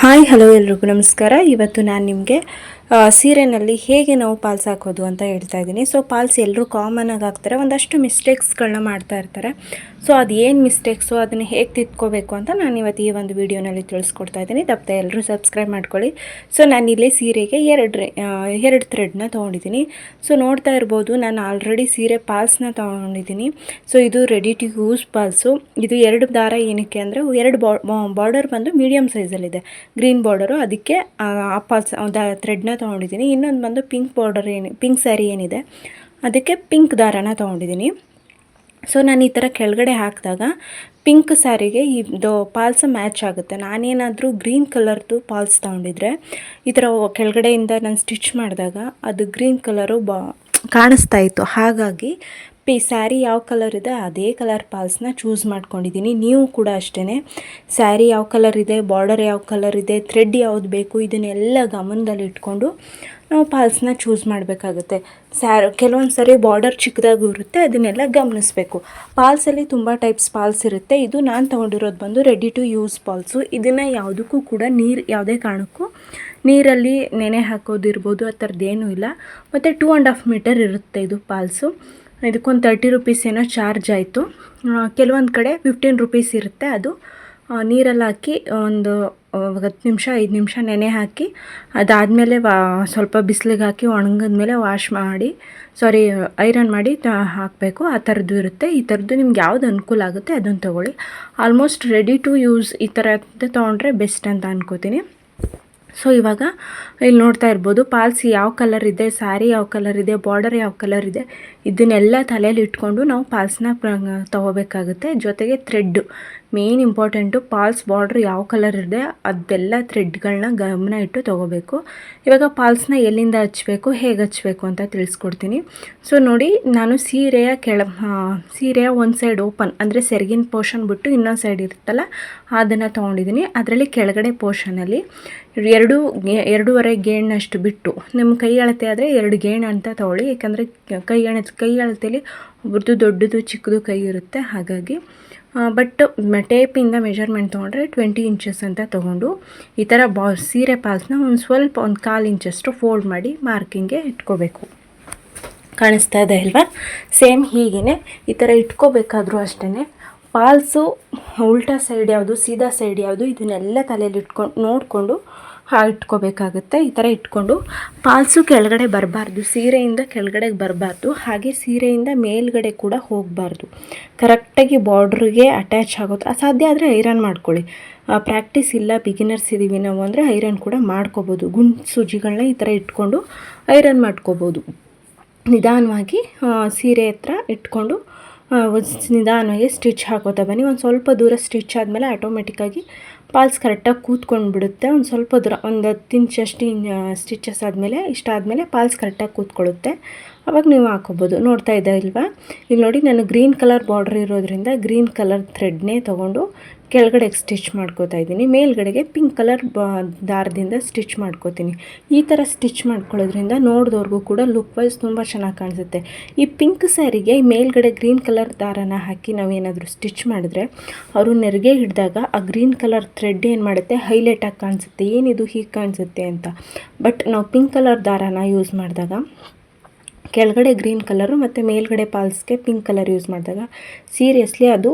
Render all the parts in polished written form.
Hi hello ಎಲ್ರಿಗೂ ನಮಸ್ಕಾರ. ಇವತ್ತು ನಾನು ನಿಮಗೆ ಸೀರೆನಲ್ಲಿ ಹೇಗೆ ನಾವು ಪಾಲ್ಸ್ ಹಾಕೋದು ಅಂತ ಹೇಳ್ತಾ ಇದ್ದೀನಿ. ಸೊ ಪಾಲ್ಸ್ ಎಲ್ಲರೂ ಕಾಮನಾಗಿ ಹಾಕ್ತಾರೆ, ಒಂದಷ್ಟು ಮಿಸ್ಟೇಕ್ಸ್ಗಳನ್ನ ಮಾಡ್ತಾ ಇರ್ತಾರೆ. ಸೊ ಅದು ಏನು ಮಿಸ್ಟೇಕ್ಸು, ಅದನ್ನು ಹೇಗೆ ತಿದ್ಕೋಬೇಕು ಅಂತ ನಾನು ಇವತ್ತು ಈ ಒಂದು ವಿಡಿಯೋನಲ್ಲಿ ತಿಳಿಸ್ಕೊಡ್ತಾ ಇದ್ದೀನಿ. ತಪ್ಪದೆ ಎಲ್ಲರೂ ಸಬ್ಸ್ಕ್ರೈಬ್ ಮಾಡ್ಕೊಳ್ಳಿ. ಸೊ ನಾನಿಲ್ಲಿ ಸೀರೆಗೆ ಎರಡು ಥ್ರೆಡ್ನ ತೊಗೊಂಡಿದ್ದೀನಿ. ಸೊ ನೋಡ್ತಾ ಇರ್ಬೋದು, ನಾನು ಆಲ್ರೆಡಿ ಸೀರೆ ಪಾಲ್ಸ್ನ ತೊಗೊಂಡಿದ್ದೀನಿ. ಸೊ ಇದು ರೆಡಿ ಟು ಯೂಸ್ ಪಾಲ್ಸು. ಇದು ಎರಡು ದಾರ ಏನಕ್ಕೆ ಅಂದರೆ, ಎರಡು ಬಾರ್ಡರ್ ಬಂದು ಮೀಡಿಯಮ್ ಸೈಜಲ್ಲಿದೆ, ಗ್ರೀನ್ ಬಾರ್ಡರು, ಅದಕ್ಕೆ ಆ ಪಾಲ್ಸ್ ಥ್ರೆಡ್ನ ತೊಗೊಂಡಿದ್ದೀನಿ. ಇನ್ನೊಂದು ಬಂದು ಪಿಂಕ್ ಸ್ಯಾರಿ ಏನಿದೆ ಅದಕ್ಕೆ ಪಿಂಕ್ ದಾರನ ತೊಗೊಂಡಿದ್ದೀನಿ. ಸೊ ನಾನು ಈ ಥರ ಕೆಳಗಡೆ ಹಾಕಿದಾಗ ಪಿಂಕ್ ಸ್ಯಾರಿಗೆ ಇದು ಪಾಲ್ಸ್ ಮ್ಯಾಚ್ ಆಗುತ್ತೆ. ನಾನೇನಾದರೂ ಗ್ರೀನ್ ಕಲರ್ದು ಪಾಲ್ಸ್ ತೊಗೊಂಡಿದ್ರೆ ಈ ಥರ ಕೆಳಗಡೆಯಿಂದ ನಾನು ಸ್ಟಿಚ್ ಮಾಡಿದಾಗ ಅದು ಗ್ರೀನ್ ಕಲರು ಕಾಣಿಸ್ತಾ ಇತ್ತು. ಹಾಗಾಗಿ ಸ್ಯಾರಿ ಯಾವ ಕಲರ್ ಇದೆ ಅದೇ ಕಲರ್ ಪಾಲ್ಸ್ನ ಚೂಸ್ ಮಾಡ್ಕೊಂಡಿದ್ದೀನಿ. ನೀವು ಕೂಡ ಅಷ್ಟೇ, ಸ್ಯಾರಿ ಯಾವ ಕಲರ್ ಇದೆ, ಬಾರ್ಡರ್ ಯಾವ ಕಲರ್ ಇದೆ, ಥ್ರೆಡ್ ಯಾವುದು ಬೇಕು, ಇದನ್ನೆಲ್ಲ ಗಮನದಲ್ಲಿ ಇಟ್ಕೊಂಡು ನಾವು ಪಾಲ್ಸ್ನ ಚೂಸ್ ಮಾಡಬೇಕಾಗುತ್ತೆ. ಕೆಲವೊಂದು ಸರಿ ಬಾರ್ಡರ್ ಚಿಕ್ಕದಾಗೂ ಇರುತ್ತೆ, ಅದನ್ನೆಲ್ಲ ಗಮನಿಸಬೇಕು. ಪಾಲ್ಸಲ್ಲಿ ತುಂಬ ಟೈಪ್ಸ್ ಪಾಲ್ಸ್ ಇರುತ್ತೆ. ಇದು ನಾನು ತೊಗೊಂಡಿರೋದು ಬಂದು ರೆಡಿ ಟು ಯೂಸ್ ಪಾಲ್ಸು. ಇದನ್ನು ಯಾವುದಕ್ಕೂ ಕೂಡ ಯಾವುದೇ ಕಾರಣಕ್ಕೂ ನೀರಲ್ಲಿ ನೆನೆ ಹಾಕೋದಿರ್ಬೋದು, ಆ ಥರದ್ದೇನೂ ಇಲ್ಲ. ಮತ್ತು 2.5 ಮೀಟರ್ ಇರುತ್ತೆ ಇದು ಪಾಲ್ಸು. ಇದಕ್ಕೊಂದು 30 ರೂಪೀಸ್ ಏನೋ ಚಾರ್ಜ್ ಆಯಿತು. ಕೆಲವೊಂದು ಕಡೆ 15 ರೂಪೀಸ್ ಇರುತ್ತೆ. ಅದು ನೀರಲ್ಲಿ ಹಾಕಿ ಒಂದು 10 ನಿಮಿಷ 5 ನಿಮಿಷ ನೆನೆ ಹಾಕಿ, ಅದಾದಮೇಲೆ ಸ್ವಲ್ಪ ಬಿಸಿಲಿಗೆ ಹಾಕಿ ಒಣಗಿದ್ಮೇಲೆ ಐರನ್ ಮಾಡಿ ಹಾಕಬೇಕು. ಆ ಥರದ್ದು ಇರುತ್ತೆ. ಈ ಥರದ್ದು ನಿಮ್ಗೆ ಯಾವ್ದು ಅನುಕೂಲ ಆಗುತ್ತೆ ಅದನ್ನು ತೊಗೊಳ್ಳಿ. ಆಲ್ಮೋಸ್ಟ್ ರೆಡಿ ಟು ಯೂಸ್ ಈ ಥರದ್ದು ತೊಗೊಂಡ್ರೆ ಬೆಸ್ಟ್ ಅಂತ ಅನ್ಕೋತೀನಿ. ಸೊ ಇವಾಗ ಇಲ್ಲಿ ನೋಡ್ತಾ ಇರ್ಬೋದು, ಪಾಲ್ಸ್ ಯಾವ ಕಲರ್ ಇದೆ, ಸ್ಯಾರಿ ಯಾವ ಕಲರ್ ಇದೆ, ಬಾರ್ಡರ್ ಯಾವ ಕಲರ್ ಇದೆ, ಇದನ್ನೆಲ್ಲ ತಲೆಯಲ್ಲಿ ಇಟ್ಕೊಂಡು ನಾವು ಪಾಲ್ಸ್ನ ತೊಗೋಬೇಕಾಗುತ್ತೆ. ಜೊತೆಗೆ thread main important. Falls border ಯಾವ ಕಲರ್ ಇದೆ ಅದೆಲ್ಲ ಥ್ರೆಡ್ಗಳನ್ನ ಗಮನ ಇಟ್ಟು ತೊಗೋಬೇಕು. ಇವಾಗ ಪಾಲ್ಸ್ನ ಎಲ್ಲಿಂದ ಹಚ್ಚಬೇಕು, ಹೇಗೆ ಹಚ್ಚಬೇಕು ಅಂತ ತಿಳಿಸ್ಕೊಡ್ತೀನಿ. ಸೊ ನೋಡಿ, ನಾನು ಸೀರೆಯ ಒಂದು ಸೈಡ್ ಓಪನ್ ಅಂದರೆ ಸೆರಗಿನ ಪೋರ್ಷನ್ ಬಿಟ್ಟು ಇನ್ನೊಂದು ಸೈಡ್ ಇರುತ್ತಲ್ಲ ಅದನ್ನು ತೊಗೊಂಡಿದ್ದೀನಿ. ಅದರಲ್ಲಿ ಕೆಳಗಡೆ ಪೋರ್ಷನಲ್ಲಿ 2.5 ಗೇಣಷ್ಟು ಬಿಟ್ಟು, ನಿಮ್ಮ ಕೈ ಅಳತೆ ಆದರೆ 2 ಗೇಣು ಅಂತ ತೊಗೊಳ್ಳಿ. ಯಾಕಂದರೆ ಕೈ ಅಳತೆಯಲ್ಲಿ ಒಬ್ರದ್ದು ದೊಡ್ಡದು ಚಿಕ್ಕದು ಕೈ ಇರುತ್ತೆ. ಹಾಗಾಗಿ ಬಟ್ ಟೇಪಿಂದ ಮೆಜರ್ಮೆಂಟ್ ತೊಗೊಂಡ್ರೆ 20 ಇಂಚಸ್ ಅಂತ ತೊಗೊಂಡು ಈ ಥರ ಸೀರೆ ಪಾಲ್ಸ್ನ ಒಂದು 1/4 ಇಂಚಷ್ಟು ಫೋಲ್ಡ್ ಮಾಡಿ ಮಾರ್ಕಿಂಗ್ಗೆ ಇಟ್ಕೋಬೇಕು. ಕಾಣಿಸ್ತಾ ಇದೆ ಅಲ್ವಾ? ಸೇಮ್ ಹೀಗೇ ಈ ಥರ ಇಟ್ಕೋಬೇಕಾದ್ರೂ ಅಷ್ಟೇ. ಪಾಲ್ಸು ಉಲ್ಟಾ ಸೈಡ್ ಯಾವುದು, ಸೀದಾ ಸೈಡ್ ಯಾವುದು, ಇದನ್ನೆಲ್ಲ ತಲೆಯಲ್ಲಿ ನೋಡಿಕೊಂಡು ಇಟ್ಕೋಬೇಕಾಗುತ್ತೆ. ಈ ಥರ ಇಟ್ಕೊಂಡು ಪಾಲ್ಸು ಕೆಳಗಡೆ ಬರಬಾರ್ದು, ಸೀರೆಯಿಂದ ಕೆಳಗಡೆಗೆ ಬರಬಾರ್ದು, ಹಾಗೆ ಸೀರೆಯಿಂದ ಮೇಲ್ಗಡೆ ಕೂಡ ಹೋಗಬಾರ್ದು. ಕರೆಕ್ಟಾಗಿ ಬಾರ್ಡ್ರಿಗೆ ಅಟ್ಯಾಚ್ ಆಗೋದು. ಅಸಾಧ್ಯ ಆದರೆ ಐರನ್ ಮಾಡ್ಕೊಳ್ಳಿ. ಪ್ರಾಕ್ಟೀಸ್ ಇಲ್ಲ, ಬಿಗಿನರ್ಸ್ ಇದ್ದೀವಿ ನಾವು ಅಂದರೆ ಐರನ್ ಕೂಡ ಮಾಡ್ಕೋಬೋದು. ಗುಂಡು ಸೂಜಿಗಳನ್ನ ಈ ಥರ ಇಟ್ಕೊಂಡು ಐರನ್ ಮಾಡ್ಕೋಬೋದು. ನಿಧಾನವಾಗಿ ಸೀರೆ ಹತ್ರ ಇಟ್ಕೊಂಡು ನಿಧಾನವಾಗಿ ಸ್ಟಿಚ್ ಹಾಕೋತಾ ಬನ್ನಿ. ಒಂದು ಸ್ವಲ್ಪ ದೂರ ಸ್ಟಿಚ್ ಆದಮೇಲೆ ಆಟೋಮೆಟಿಕ್ಕಾಗಿ ಪಾಲ್ಸ್ ಕರೆಕ್ಟಾಗಿ ಕೂತ್ಕೊಂಡು ಬಿಡುತ್ತೆ. ಒಂದು ಸ್ವಲ್ಪ ದೂರ ಒಂದು 10 ಇಂಚಷ್ಟು ಸ್ಟಿಚಸ್ ಆದಮೇಲೆ ಇಷ್ಟಾದಮೇಲೆ ಪಾಲ್ಸ್ ಕರೆಕ್ಟಾಗಿ ಕೂತ್ಕೊಳ್ಳುತ್ತೆ. ಆವಾಗ ನೀವು ಹಾಕೋಬೋದು. ನೋಡ್ತಾ ಇದ್ದೆ ಇಲ್ವಾ? ಇಲ್ಲಿ ನೋಡಿ, ನಾನು ಗ್ರೀನ್ ಕಲರ್ ಬಾರ್ಡ್ರ್ ಇರೋದ್ರಿಂದ ಗ್ರೀನ್ ಕಲರ್ ಥ್ರೆಡ್ನೇ ತೊಗೊಂಡು ಕೆಳಗಡೆಗೆ ಸ್ಟಿಚ್ ಮಾಡ್ಕೋತಾ ಇದ್ದೀನಿ. ಮೇಲ್ಗಡೆಗೆ ಪಿಂಕ್ ಕಲರ್ ದಾರದಿಂದ ಸ್ಟಿಚ್ ಮಾಡ್ಕೋತೀನಿ. ಈ ಥರ ಸ್ಟಿಚ್ ಮಾಡ್ಕೊಳ್ಳೋದ್ರಿಂದ ನೋಡಿದವ್ರಿಗೂ ಕೂಡ ಲುಕ್ ವೈಸ್ ತುಂಬ ಚೆನ್ನಾಗಿ ಕಾಣಿಸುತ್ತೆ. ಈ ಪಿಂಕ್ ಸ್ಯಾರಿಗೆ ಮೇಲ್ಗಡೆ ಗ್ರೀನ್ ಕಲರ್ ದಾರನ ಹಾಕಿ ನಾವೇನಾದರೂ ಸ್ಟಿಚ್ ಮಾಡಿದ್ರೆ ಅವರು ನೆರಿಗೆ ಹಿಡಿದಾಗ ಆ ಗ್ರೀನ್ ಕಲರ್ ಥ್ರೆಡ್ ಏನು ಮಾಡುತ್ತೆ, ಹೈಲೈಟಾಗಿ ಕಾಣಿಸುತ್ತೆ. ಏನಿದು ಹೀಗೆ ಕಾಣಿಸುತ್ತೆ ಅಂತ. ಬಟ್ ನಾವು ಪಿಂಕ್ ಕಲರ್ ದಾರನ ಯೂಸ್ ಮಾಡಿದಾಗ, ಕೆಳಗಡೆ ಗ್ರೀನ್ ಕಲರು ಮತ್ತು ಮೇಲ್ಗಡೆ ಪಾಲ್ಸ್ಗೆ ಪಿಂಕ್ ಕಲರ್ ಯೂಸ್ ಮಾಡಿದಾಗ ಸೀರಿಯಸ್ಲಿ ಅದು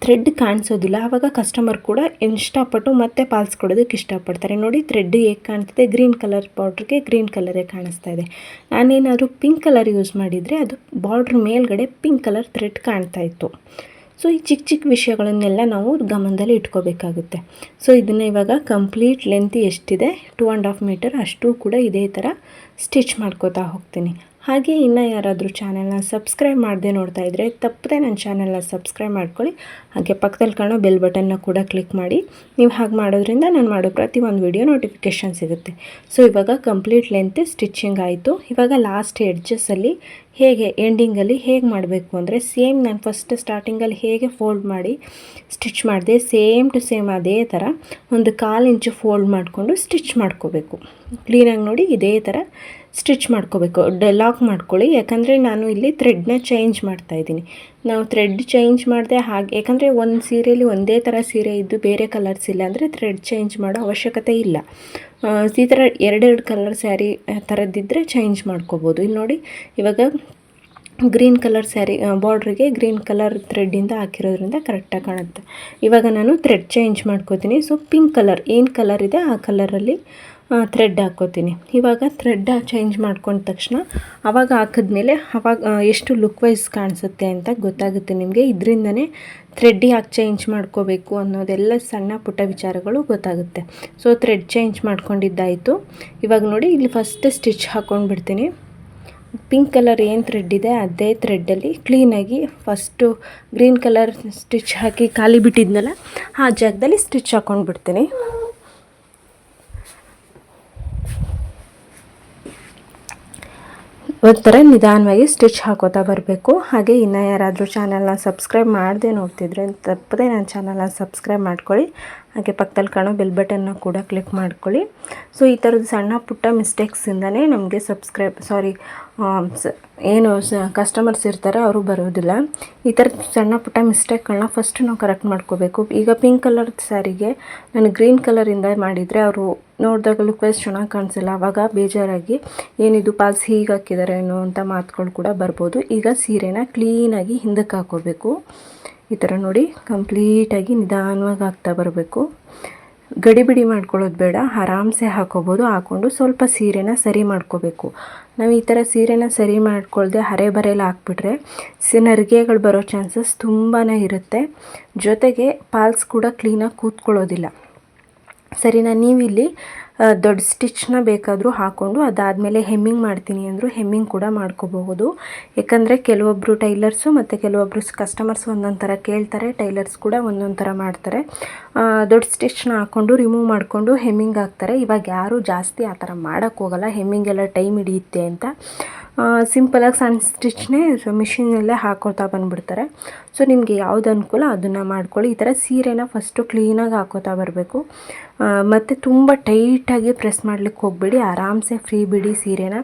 ಥ್ರೆಡ್ ಕಾಣಿಸೋದಿಲ್ಲ. ಆವಾಗ ಕಸ್ಟಮರ್ ಕೂಡ ಇಷ್ಟಪಟ್ಟು ಮತ್ತೆ ಪಾಲ್ಸ್ ಕೊಡೋದಕ್ಕೆ ಇಷ್ಟಪಡ್ತಾರೆ. ನೋಡಿ, ಥ್ರೆಡ್ ಹೇಗೆ ಕಾಣ್ತಿದೆ, ಗ್ರೀನ್ ಕಲರ್ ಬಾರ್ಡ್ರಿಗೆ ಗ್ರೀನ್ ಕಲರೇ ಕಾಣಿಸ್ತಾ ಇದೆ. ನಾನೇನಾದರೂ ಪಿಂಕ್ ಕಲರ್ ಯೂಸ್ ಮಾಡಿದರೆ ಅದು ಬಾರ್ಡ್ರ್ ಮೇಲ್ಗಡೆ ಪಿಂಕ್ ಕಲರ್ ಥ್ರೆಡ್ ಕಾಣ್ತಾ ಇತ್ತು. ಸೊ ಈ ಚಿಕ್ಕ ಚಿಕ್ಕ ವಿಷಯಗಳನ್ನೆಲ್ಲ ನಾವು ಗಮನದಲ್ಲಿ ಇಟ್ಕೋಬೇಕಾಗುತ್ತೆ. ಸೊ ಇದನ್ನು ಇವಾಗ ಕಂಪ್ಲೀಟ್ ಲೆಂತ್ ಎಷ್ಟಿದೆ 2.5 ಮೀಟರ್ ಅಷ್ಟು ಕೂಡ ಇದೇ ಥರ ಸ್ಟಿಚ್ ಮಾಡ್ಕೋತಾ ಹೋಗ್ತೀನಿ. ಹಾಗೆ ಇನ್ನೂ ಯಾರಾದರೂ ಚಾನಲ್ನ ಸಬ್ಸ್ಕ್ರೈಬ್ ಮಾಡದೆ ನೋಡ್ತಾ ಇದ್ದರೆ ತಪ್ಪದೆ ನನ್ನ ಚಾನಲ್ನ ಸಬ್ಸ್ಕ್ರೈಬ್ ಮಾಡ್ಕೊಳ್ಳಿ. ಹಾಗೆ ಪಕ್ಕದಲ್ಲಿ ಕಾಣೋ ಬೆಲ್ ಬಟನ್ನ ಕೂಡ ಕ್ಲಿಕ್ ಮಾಡಿ. ನೀವು ಹಾಗೆ ಮಾಡೋದ್ರಿಂದ ನಾನು ಮಾಡೋ ಪ್ರತಿಯೊಂದು ವಿಡಿಯೋ ನೋಟಿಫಿಕೇಷನ್ ಸಿಗುತ್ತೆ. ಸೊ ಇವಾಗ ಕಂಪ್ಲೀಟ್ ಲೆಂತ್ ಸ್ಟಿಚಿಂಗ್ ಆಯಿತು. ಇವಾಗ ಲಾಸ್ಟ್ ಎಡ್ಜಸ್ಸಲ್ಲಿ ಎಂಡಿಂಗಲ್ಲಿ ಹೇಗೆ ಮಾಡಬೇಕು ಅಂದರೆ, ಸೇಮ್ ನಾನು ಫಸ್ಟ್ ಸ್ಟಾರ್ಟಿಂಗಲ್ಲಿ ಹೇಗೆ ಫೋಲ್ಡ್ ಮಾಡಿ ಸ್ಟಿಚ್ ಮಾಡಿದೆ ಸೇಮ್ ಟು ಸೇಮ್ ಅದೇ ಥರ ಒಂದು 1/4 ಇಂಚು ಫೋಲ್ಡ್ ಮಾಡಿಕೊಂಡು ಸ್ಟಿಚ್ ಮಾಡ್ಕೋಬೇಕು. ಕ್ಲೀನಾಗಿ ನೋಡಿ, ಇದೇ ಥರ ಸ್ಟಿಚ್ ಮಾಡ್ಕೋಬೇಕು. ಲಾಕ್ ಮಾಡ್ಕೊಳ್ಳಿ, ಯಾಕಂದರೆ ನಾನು ಇಲ್ಲಿ ಥ್ರೆಡ್ನ ಚೇಂಜ್ ಮಾಡ್ತಾಯಿದ್ದೀನಿ. ನಾವು ಥ್ರೆಡ್ ಚೇಂಜ್ ಮಾಡಿದೆ ಹಾಗೆ, ಯಾಕಂದರೆ ಒಂದು ಸೀರೆಯಲ್ಲಿ ಒಂದೇ ಥರ ಸೀರೆ ಇದ್ದು ಬೇರೆ ಕಲರ್ಸ್ ಇಲ್ಲ ಅಂದರೆ ಥ್ರೆಡ್ ಚೇಂಜ್ ಮಾಡೋ ಅವಶ್ಯಕತೆ ಇಲ್ಲ. ಈ ಥರ ಎರಡೆರಡು ಕಲರ್ ಸ್ಯಾರಿ ಥರದ್ದಿದ್ದರೆ ಚೇಂಜ್ ಮಾಡ್ಕೋಬೋದು. ಇಲ್ಲಿ ನೋಡಿ, ಇವಾಗ ಗ್ರೀನ್ ಕಲರ್ ಸ್ಯಾರಿ ಬಾರ್ಡ್ರಿಗೆ ಗ್ರೀನ್ ಕಲರ್ ಥ್ರೆಡ್ಡಿಂದ ಹಾಕಿರೋದ್ರಿಂದ ಕರೆಕ್ಟಾಗಿ ಕಾಣುತ್ತೆ. ಇವಾಗ ನಾನು ಥ್ರೆಡ್ ಚೇಂಜ್ ಮಾಡ್ಕೋತೀನಿ. ಸೊ ಪಿಂಕ್ ಕಲರ್ ಏನು ಕಲರ್ ಇದೆ ಆ ಕಲರಲ್ಲಿ ಥ್ರೆಡ್ ಹಾಕ್ಕೋತೀನಿ. ಇವಾಗ ಥ್ರೆಡ್ ಚೇಂಜ್ ಮಾಡ್ಕೊಂಡ ತಕ್ಷಣ ಆವಾಗ ಹಾಕಿದ್ಮೇಲೆ ಆವಾಗ ಎಷ್ಟು ಲುಕ್ ವೈಸ್ ಕಾಣಿಸುತ್ತೆ ಅಂತ ಗೊತ್ತಾಗುತ್ತೆ ನಿಮಗೆ. ಇದರಿಂದನೇ ಥ್ರೆಡ್ ಯಾಕೆ ಚೇಂಜ್ ಮಾಡ್ಕೋಬೇಕು ಅನ್ನೋದೆಲ್ಲ ಸಣ್ಣ ಪುಟ್ಟ ವಿಚಾರಗಳು ಗೊತ್ತಾಗುತ್ತೆ. ಸೊ ಥ್ರೆಡ್ ಚೇಂಜ್ ಮಾಡ್ಕೊಂಡಿದ್ದಾಯಿತು. ಇವಾಗ ನೋಡಿ, ಇಲ್ಲಿ ಫಸ್ಟ್ ಸ್ಟಿಚ್ ಹಾಕ್ಕೊಂಡು ಬಿಡ್ತೀನಿ. ಪಿಂಕ್ ಕಲರ್ ಏನು ಥ್ರೆಡ್ ಇದೆ ಅದೇ ಥ್ರೆಡ್ಡಲ್ಲಿ ಕ್ಲೀನಾಗಿ ಫಸ್ಟು ಗ್ರೀನ್ ಕಲರ್ ಸ್ಟಿಚ್ ಹಾಕಿ ಖಾಲಿ ಬಿಟ್ಟಿದ್ನಲ್ಲ ಆ ಜಾಗದಲ್ಲಿ ಸ್ಟಿಚ್ ಹಾಕ್ಕೊಂಡು ಬಿಡ್ತೀನಿ. ಒಂಥರ ನಿಧಾನವಾಗಿ ಸ್ಟಿಚ್ ಹಾಕೋತಾ ಬರಬೇಕು. ಹಾಗೆ ಇನ್ನು ಯಾರಾದರೂ ಚಾನಲ್ನ ಸಬ್ಸ್ಕ್ರೈಬ್ ಮಾಡದೆ ನೋಡ್ತಿದ್ರೆ ತಪ್ಪದೆ ನನ್ನ ಚಾನಲ್ನ ಸಬ್ಸ್ಕ್ರೈಬ್ ಮಾಡ್ಕೊಳ್ಳಿ. ಹಾಗೆ ಪಕ್ಕದಲ್ಲಿ ಕಾಣೋ ಬೆಲ್ ಬಟನ್ನ ಕೂಡ ಕ್ಲಿಕ್ ಮಾಡ್ಕೊಳ್ಳಿ. ಸೊ ಈ ಥರದ್ದು ಸಣ್ಣ ಪುಟ್ಟ ಮಿಸ್ಟೇಕ್ಸಿಂದನೇ ನಮಗೆ ಏನು ಕಸ್ಟಮರ್ಸ್ ಇರ್ತಾರೆ ಅವರು ಬರೋದಿಲ್ಲ. ಈ ಥರದ ಸಣ್ಣ ಪುಟ್ಟ ಮಿಸ್ಟೇಕ್ಗಳನ್ನ ಫಸ್ಟ್ ನಾವು ಕರೆಕ್ಟ್ ಮಾಡ್ಕೋಬೇಕು. ಈಗ ಪಿಂಕ್ ಕಲರ್ ಸ್ಯಾರಿಗೆ ನಾನು ಗ್ರೀನ್ ಕಲರಿಂದ ಮಾಡಿದರೆ ಅವರು ನೋಡಿದಾಗ ಲುಕ್ ವೈಸ್ ಚೆನ್ನಾಗಿ ಕಾಣಿಸಿಲ್ಲ. ಆವಾಗ ಬೇಜಾರಾಗಿ ಏನಿದು ಪಾಲ್ಸ್ ಹೀಗೆ ಹಾಕಿದ್ದಾರೆ ಅನ್ನೋ ಅಂತ ಮಾತುಗಳು ಕೂಡ ಬರ್ಬೋದು. ಈಗ ಸೀರೆನ ಕ್ಲೀನಾಗಿ ಹಿಂದಕ್ಕೆ ಹಾಕೋಬೇಕು. ಈ ಥರ ನೋಡಿ, ಕಂಪ್ಲೀಟಾಗಿ ನಿಧಾನವಾಗಿ ಹಾಕ್ತಾ ಬರಬೇಕು. ಗಡಿಬಿಡಿ ಮಾಡ್ಕೊಳ್ಳೋದು ಬೇಡ, ಆರಾಮ್ಸೆ ಹಾಕೋಬೋದು. ಹಾಕ್ಕೊಂಡು ಸ್ವಲ್ಪ ಸೀರೆನ ಸರಿ ಮಾಡ್ಕೋಬೇಕು. ನಾವು ಈ ಥರ ಸೀರೆನ ಸರಿ ಮಾಡ್ಕೊಳ್ದೆ ಹರೆ ಬರೆಯಲ್ಲಿ ಹಾಕ್ಬಿಟ್ರೆ ನರಿಗೆಗಳು ಬರೋ ಚಾನ್ಸಸ್ ತುಂಬಾ ಇರುತ್ತೆ. ಜೊತೆಗೆ ಪಾಲ್ಸ್ ಕೂಡ ಕ್ಲೀನಾಗಿ ಕೂತ್ಕೊಳ್ಳೋದಿಲ್ಲ. ಸರಿನಾ? ನೀವಿಲ್ಲಿ ದೊಡ್ಡ ಸ್ಟಿಚ್ನ ಬೇಕಾದರೂ ಹಾಕ್ಕೊಂಡು ಅದಾದಮೇಲೆ ಹೆಮ್ಮಿಂಗ್ ಮಾಡ್ತೀನಿ ಅಂದರೂ ಹೆಮ್ಮಿಂಗ್ ಕೂಡ ಮಾಡ್ಕೋಬಹುದು. ಯಾಕಂದರೆ ಕೆಲವೊಬ್ಬರು ಟೈಲರ್ಸು ಮತ್ತು ಕೆಲವೊಬ್ಬರು ಕಸ್ಟಮರ್ಸ್ ಒಂದೊಂದು ಥರ ಕೇಳ್ತಾರೆ, ಟೈಲರ್ಸ್ ಕೂಡ ಒಂದೊಂದು ಥರ ಮಾಡ್ತಾರೆ. ದೊಡ್ಡ ಸ್ಟಿಚ್ನ ಹಾಕ್ಕೊಂಡು ರಿಮೂವ್ ಮಾಡಿಕೊಂಡು ಹೆಮ್ಮಿಂಗ್ ಹಾಕ್ತಾರೆ. ಇವಾಗ ಯಾರೂ ಜಾಸ್ತಿ ಆ ಥರ ಮಾಡೋಕ್ಕೋಗಲ್ಲ, ಹೆಮ್ಮಿಂಗೆಲ್ಲ ಟೈಮ್ ಹಿಡಿಯುತ್ತೆ ಅಂತ. ಸಿಂಪಲಾಗಿ ಸಣ್ಣ ಸ್ಟಿಚ್ನೇ ಮಿಷಿನಲ್ಲೇ ಹಾಕೋತಾ ಬಂದುಬಿಡ್ತಾರೆ. ಸೊ ನಿಮಗೆ ಯಾವುದು ಅನುಕೂಲ ಅದನ್ನು ಮಾಡ್ಕೊಳ್ಳಿ. ಈ ಥರ ಸೀರೆನ ಫಸ್ಟು ಕ್ಲೀನಾಗಿ ಹಾಕೋತಾ ಬರಬೇಕು. ಮತ್ತು ತುಂಬ ಟೈಟಾಗಿ ಪ್ರೆಸ್ ಮಾಡಲಿಕ್ಕೆ ಹೋಗಬೇಡಿ, ಆರಾಮ್ಸೆ ಫ್ರೀ ಬಿಡಿ. ಸೀರೆನ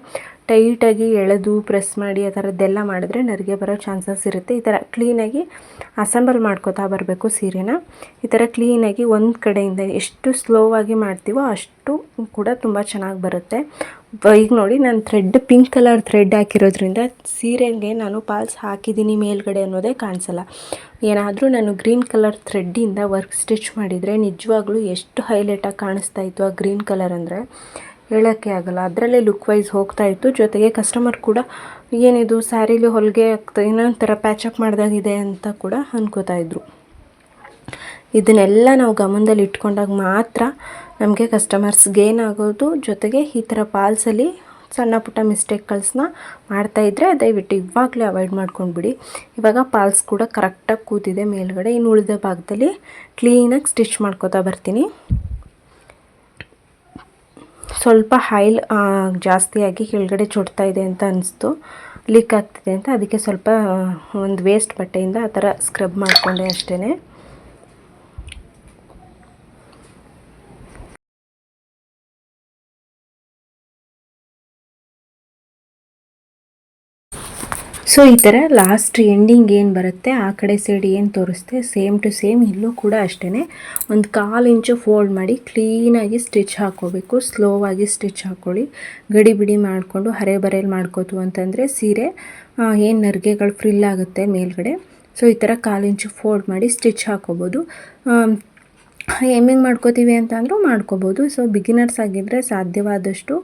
ಟೈಟಾಗಿ ಎಳೆದು ಪ್ರೆಸ್ ಮಾಡಿ ಆ ಥರದ್ದೆಲ್ಲ ಮಾಡಿದ್ರೆ ನರಿಗೆ ಬರೋ ಚಾನ್ಸಸ್ ಇರುತ್ತೆ. ಈ ಥರ ಕ್ಲೀನಾಗಿ ಅಸೆಂಬಲ್ ಮಾಡ್ಕೋತಾ ಬರಬೇಕು ಸೀರೆನ. ಈ ಥರ ಕ್ಲೀನಾಗಿ ಒಂದು ಕಡೆಯಿಂದ ಎಷ್ಟು ಸ್ಲೋವಾಗಿ ಮಾಡ್ತೀವೋ ಅಷ್ಟು ಕೂಡ ತುಂಬ ಚೆನ್ನಾಗಿ ಬರುತ್ತೆ. ಈಗ ನೋಡಿ, ನಾನು ಪಿಂಕ್ ಕಲರ್ ಥ್ರೆಡ್ ಹಾಕಿರೋದ್ರಿಂದ ಸೀರೆಗೆ ನಾನು ಪಾಲ್ಸ್ ಹಾಕಿದ್ದೀನಿ ಮೇಲ್ಗಡೆ ಅನ್ನೋದೇ ಕಾಣಿಸಲ್ಲ. ಏನಾದರೂ ನಾನು ಗ್ರೀನ್ ಕಲರ್ ಥ್ರೆಡ್ಡಿಂದ ವರ್ಕ್ ಸ್ಟಿಚ್ ಮಾಡಿದರೆ ನಿಜವಾಗ್ಲೂ ಎಷ್ಟು ಹೈಲೈಟಾಗಿ ಕಾಣಿಸ್ತಾ ಇತ್ತು ಆ ಗ್ರೀನ್ ಕಲರ್ ಅಂದರೆ ಹೇಳೋಕ್ಕೆ ಆಗೋಲ್ಲ. ಅದರಲ್ಲೇ ಲುಕ್ ವೈಸ್ ಹೋಗ್ತಾಯಿತ್ತು. ಜೊತೆಗೆ ಕಸ್ಟಮರ್ ಕೂಡ ಏನಿದು ಸ್ಯಾರಿಲಿ ಹೊಲಿಗೆ ಆಗ್ತಾ ಇನ್ನೊಂದು ಥರ ಪ್ಯಾಚಪ್ ಮಾಡಿದಾಗಿದೆ ಅಂತ ಕೂಡ ಅನ್ಕೋತಾಯಿದ್ರು. ಇದನ್ನೆಲ್ಲ ನಾವು ಗಮನದಲ್ಲಿ ಇಟ್ಕೊಂಡಾಗ ಮಾತ್ರ ನಮಗೆ ಕಸ್ಟಮರ್ಸ್ ಗೇನ್ ಆಗೋದು. ಜೊತೆಗೆ ಈ ಥರ ಪಾಲ್ಸಲ್ಲಿ ಸಣ್ಣ ಪುಟ್ಟ ಮಿಸ್ಟೇಕ್ಗಳನ್ನ ಮಾಡ್ತಾಯಿದ್ರೆ ದಯವಿಟ್ಟು ಇವಾಗಲೇ ಅವಾಯ್ಡ್ ಮಾಡ್ಕೊಂಡ್ಬಿಡಿ. ಇವಾಗ ಪಾಲ್ಸ್ ಕೂಡ ಕರೆಕ್ಟಾಗಿ ಕೂತಿದೆ ಮೇಲ್ಗಡೆ. ಇನ್ನು ಉಳಿದ ಭಾಗದಲ್ಲಿ ಕ್ಲೀನಾಗಿ ಸ್ಟಿಚ್ ಮಾಡ್ಕೋತಾ ಬರ್ತೀನಿ. ಸ್ವಲ್ಪ ಆಯಿಲ್ ಜಾಸ್ತಿಯಾಗಿ ಕೆಳಗಡೆ ಚೊಡ್ತಾ ಇದೆ ಅಂತ ಅನಿಸ್ತು, ಲೀಕ್ ಆಗ್ತಿದೆ ಅಂತ. ಅದಕ್ಕೆ ಸ್ವಲ್ಪ ಒಂದು ವೇಸ್ಟ್ ಬಟ್ಟೆಯಿಂದ ಆ ಥರ ಸ್ಕ್ರಬ್ ಮಾಡಿಕೊಂಡೆ ಅಷ್ಟೇ. ಸೊ ಈ ಥರ ಲಾಸ್ಟ್ ಎಂಡಿಂಗ್ ಏನು ಬರುತ್ತೆ ಆ ಕಡೆ ಸೈಡ್ ಏನು ತೋರಿಸ್ತೆ ಸೇಮ್ ಟು ಸೇಮ್ ಇಲ್ಲೂ ಕೂಡ ಅಷ್ಟೇ ಒಂದು 1/4 ಇಂಚು ಫೋಲ್ಡ್ ಮಾಡಿ ಕ್ಲೀನಾಗಿ ಸ್ಟಿಚ್ ಹಾಕ್ಕೋಬೇಕು. ಸ್ಲೋವಾಗಿ ಸ್ಟಿಚ್ ಹಾಕ್ಕೊಳ್ಳಿ. ಗಡಿಬಿಡಿ ಮಾಡಿಕೊಂಡು ಹರೆ ಬರೆಯಲ್ಲಿ ಮಾಡ್ಕೋತು ಅಂತಂದರೆ ಸೀರೆ ಏನು ನರಿಗೆಗಳು ಫ್ರಿಲ್ ಆಗುತ್ತೆ ಮೇಲ್ಗಡೆ. ಸೊ ಈ ಥರ 1/4 ಇಂಚು ಫೋಲ್ಡ್ ಮಾಡಿ ಸ್ಟಿಚ್ ಹಾಕ್ಕೋಬೋದು. ಹೆಮ್ಮಿಂಗ್ ಮಾಡ್ಕೋತೀವಿ ಅಂತ ಅಂದರೂ ಮಾಡ್ಕೋಬೋದು. ಸೊ ಬಿಗಿನರ್ಸ್ ಆಗಿದ್ದರೆ ಸಾಧ್ಯವಾದಷ್ಟು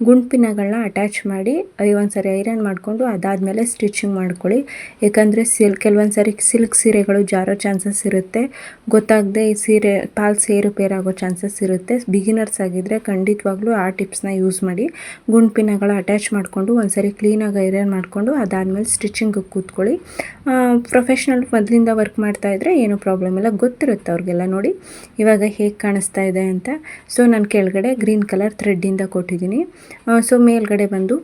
ಗುಂಡ್ಪಿನಗಳನ್ನ ಅಟ್ಯಾಚ್ ಮಾಡಿ ಒಂದು ಸರಿ ಐರನ್ ಮಾಡಿಕೊಂಡು ಅದಾದಮೇಲೆ ಸ್ಟಿಚಿಂಗ್ ಮಾಡ್ಕೊಳ್ಳಿ. ಯಾಕಂದರೆ ಕೆಲವೊಂದು ಸರಿ ಸಿಲ್ಕ್ ಸೀರೆಗಳು ಜಾರೋ ಚಾನ್ಸಸ್ ಇರುತ್ತೆ, ಗೊತ್ತಾಗದೆ ಈ ಸೀರೆ ಪಾಲ್ಸ್ ಏರುಪೇರಾಗೋ ಚಾನ್ಸಸ್ ಇರುತ್ತೆ. ಬಿಗಿನರ್ಸ್ ಆಗಿದ್ದರೆ ಖಂಡಿತವಾಗ್ಲೂ ಆ ಟಿಪ್ಸ್ನ ಯೂಸ್ ಮಾಡಿ ಗುಂಡ್ಪಿನಗಳ ಅಟ್ಯಾಚ್ ಮಾಡಿಕೊಂಡು ಒಂದು ಸರಿ ಕ್ಲೀನಾಗಿ ಐರನ್ ಮಾಡಿಕೊಂಡು ಅದಾದಮೇಲೆ ಸ್ಟಿಚಿಂಗಿಗೆ ಕೂತ್ಕೊಳ್ಳಿ. ಪ್ರೊಫೆಷ್ನಲ್ ಮೊದಲಿಂದ ವರ್ಕ್ ಮಾಡ್ತಾಯಿದ್ರೆ ಏನೂ ಪ್ರಾಬ್ಲಮ್ ಇಲ್ಲ, ಗೊತ್ತಿರುತ್ತೆ ಅವ್ರಿಗೆಲ್ಲ. ನೋಡಿ ಇವಾಗ ಹೇಗೆ ಕಾಣಿಸ್ತಾ ಇದೆ ಅಂತ. ಸೊ ನಾನು ಕೆಳಗಡೆ ಗ್ರೀನ್ ಕಲರ್ ಥ್ರೆಡ್ಡಿಂದ ಕೊಟ್ಟಿದ್ದೀನಿ. ಸೊ ಮೇಲ್ಗಡೆ ಬಂದು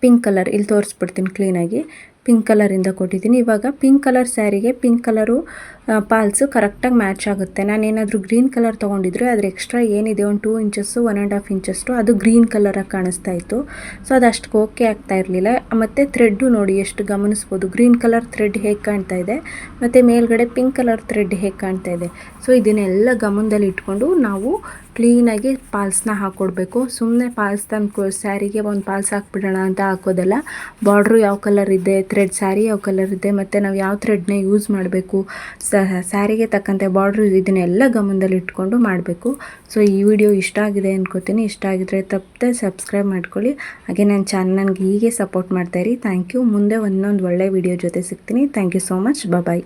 ಪಿಂಕ್ ಕಲರ್ ಇಲ್ಲಿ ತೋರಿಸ್ಬಿಡ್ತೀನಿ ಕ್ಲೀನಾಗಿ. ಪಿಂಕ್ ಕಲರಿಂದ ಕೊಟ್ಟಿದ್ದೀನಿ. ಇವಾಗ ಪಿಂಕ್ ಕಲರ್ ಸ್ಯಾರಿಗೆ ಪಿಂಕ್ ಕಲರು ಪಾಲ್ಸು ಕರೆಕ್ಟಾಗಿ ಮ್ಯಾಚ್ ಆಗುತ್ತೆ. ನಾನೇನಾದರೂ ಗ್ರೀನ್ ಕಲರ್ ತೊಗೊಂಡಿದ್ರೆ ಅದ್ರ ಎಕ್ಸ್ಟ್ರಾ ಏನಿದೆ ಒಂದು 2 ಇಂಚಸ್ಸು 1.5 ಇಂಚಷ್ಟು ಅದು ಗ್ರೀನ್ ಕಲರಾಗಿ ಕಾಣಿಸ್ತಾ ಇತ್ತು. ಸೊ ಅದು ಅಷ್ಟು ಓಕೆ ಆಗ್ತಾ ಇರಲಿಲ್ಲ. ಮತ್ತು ಥ್ರೆಡ್ಡು ನೋಡಿ ಎಷ್ಟು ಗಮನಿಸ್ಬೋದು, ಗ್ರೀನ್ ಕಲರ್ ಥ್ರೆಡ್ ಹೇಗೆ ಕಾಣ್ತಾ ಇದೆ ಮತ್ತು ಮೇಲ್ಗಡೆ ಪಿಂಕ್ ಕಲರ್ ಥ್ರೆಡ್ ಹೇಗೆ ಕಾಣ್ತಾ ಇದೆ. ಸೊ ಇದನ್ನೆಲ್ಲ ಗಮನದಲ್ಲಿ ಇಟ್ಕೊಂಡು ನಾವು ಕ್ಲೀನಾಗಿ ಪಾಲ್ಸ್ನ ಹಾಕ್ಕೊಡ್ಬೇಕು. ಸುಮ್ಮನೆ ಪಾಲ್ಸ್ ತಂದು ಸ್ಯಾರಿಗೆ ಒಂದು ಪಾಲ್ಸ್ ಹಾಕ್ಬಿಡೋಣ ಅಂತ ಹಾಕೋದಲ್ಲ. ಬಾರ್ಡ್ರು ಯಾವ ಕಲರ್ ಇದೆ, ಥ್ರೆಡ್ ಸ್ಯಾರಿ ಯಾವ ಕಲರ್ ಇದೆ, ಮತ್ತು ನಾವು ಯಾವ ಥ್ರೆಡ್ನ ಯೂಸ್ ಮಾಡಬೇಕು, ಸ್ಯಾರಿಗೆ ತಕ್ಕಂತೆ ಬಾರ್ಡ್ರು, ಇದನ್ನೆಲ್ಲ ಗಮನದಲ್ಲಿ ಇಟ್ಕೊಂಡು ಮಾಡಬೇಕು. ಸೊ ಈ ವಿಡಿಯೋ ಇಷ್ಟ ಆಗಿದೆ ಅನ್ಕೋತೀನಿ. ಇಷ್ಟ ಆಗಿದ್ರೆ ತಪ್ಪದೆ ಸಬ್ಸ್ಕ್ರೈಬ್ ಮಾಡ್ಕೊಳ್ಳಿ. ಹಾಗೆ ನನ್ನ ಚಾನಲ್ ನನಗೆ ಹೀಗೆ ಸಪೋರ್ಟ್ ಮಾಡ್ತಾಯಿರಿ. Thank you. ಮುಂದೆ ಒಂದೊಂದು ಒಳ್ಳೆ ವಿಡಿಯೋ ಜೊತೆ ಸಿಗ್ತೀನಿ. Thank you so much. Bye.